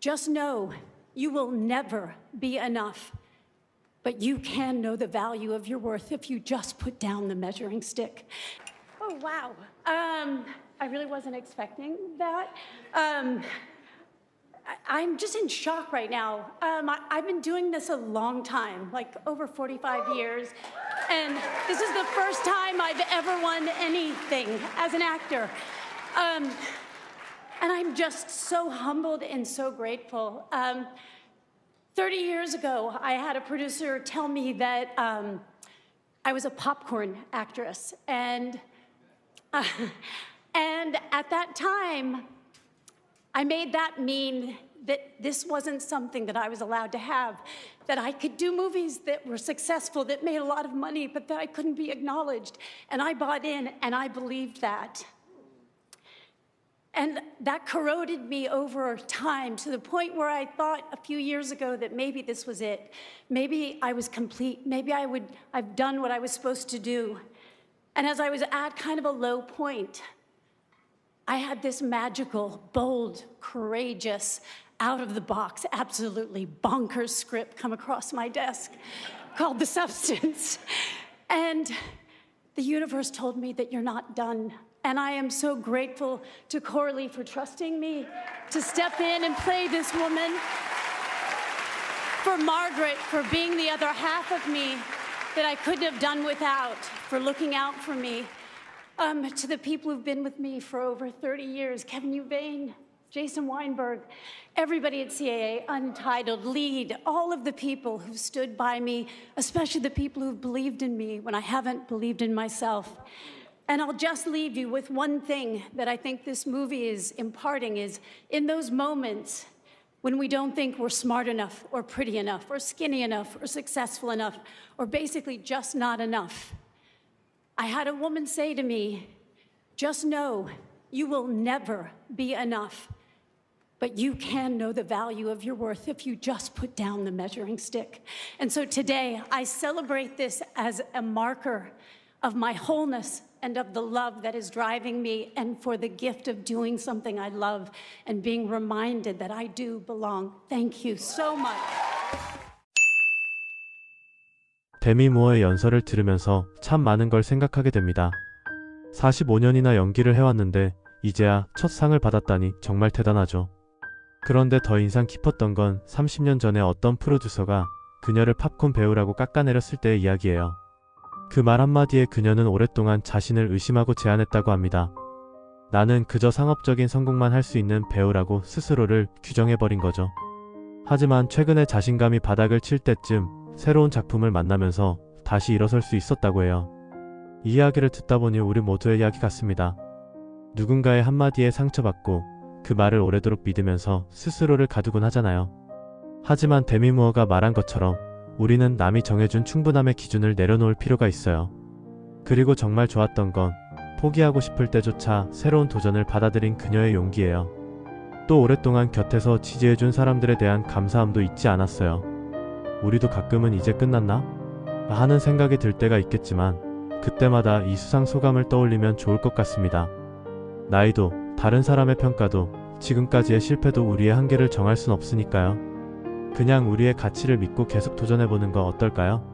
Just know you will never be enough, but you can know the value of your worth if you just put down the measuring stick. Oh, wow. I really wasn't expecting that. I'm just in shock right now. I've been doing this a long time, like over 45 years, and this is the first time I've ever won anything as an actor. And I'm just so humbled and so grateful. 30 years ago, I had a producer tell me that I was a popcorn actress, and at that time, I made that mean that this wasn't something that I was allowed to have, that I could do movies that were successful, that made a lot of money, but that I couldn't be acknowledged. And I bought in, and I believed that. And that corroded me over time to the point where I thought a few years ago that maybe this was it. Maybe I was complete. Maybe I've done what I was supposed to do. And as I was at kind of a low point, I had this magical, bold, courageous, out of the box, absolutely bonkers script come across my desk called The Substance. And the universe told me that you're not done. And I am so grateful to Coralie for trusting me to step in and play this woman, for Margaret for being the other half of me that I couldn't have done without, for looking out for me, to the people who've been with me for over 30 years, Kevin Uvain, Jason Weinberg, everybody at CAA, Untitled, Lead, all of the people who've stood by me, especially the people who've believed in me when I haven't believed in myself. And I'll just leave you with one thing that I think this movie is imparting is in those moments when we don't think we're smart enough or pretty enough or skinny enough or successful enough or basically just not enough. I had a woman say to me, just know you will never be enough, but you can know the value of your worth if you just put down the measuring stick. And so today I celebrate this as a marker of my wholeness and of the love that is driving me and for the gift of doing something I love and being reminded that I do belong. Thank you so much. 데미 무어의 연설을 들으면서 참 많은 걸 생각하게 됩니다. 45년이나 연기를 해왔는데 이제야 첫 상을 받았다니 정말 대단하죠. 그런데 더 인상 깊었던 건 30년 전에 어떤 프로듀서가 그녀를 팝콘 배우라고 깎아내렸을 때의 이야기예요. 그 말 한마디에 그녀는 오랫동안 자신을 의심하고 제안했다고 합니다. 나는 그저 상업적인 성공만 할 수 있는 배우라고 스스로를 규정해버린 거죠. 하지만 최근에 자신감이 바닥을 칠 때쯤 새로운 작품을 만나면서 다시 일어설 수 있었다고 해요. 이 이야기를 듣다 보니 우리 모두의 이야기 같습니다. 누군가의 한마디에 상처받고 그 말을 오래도록 믿으면서 스스로를 가두곤 하잖아요. 하지만 데미 무어가 말한 것처럼 우리는 남이 정해준 충분함의 기준을 내려놓을 필요가 있어요. 그리고 정말 좋았던 건 포기하고 싶을 때조차 새로운 도전을 받아들인 그녀의 용기예요. 또 오랫동안 곁에서 지지해준 사람들에 대한 감사함도 잊지 않았어요. 우리도 가끔은 이제 끝났나? 하는 생각이 들 때가 있겠지만 그때마다 이 수상 소감을 떠올리면 좋을 것 같습니다. 나이도 다른 사람의 평가도 지금까지의 실패도 우리의 한계를 정할 순 없으니까요. 그냥 우리의 가치를 믿고 계속 도전해보는 거 어떨까요?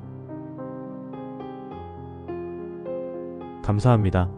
감사합니다.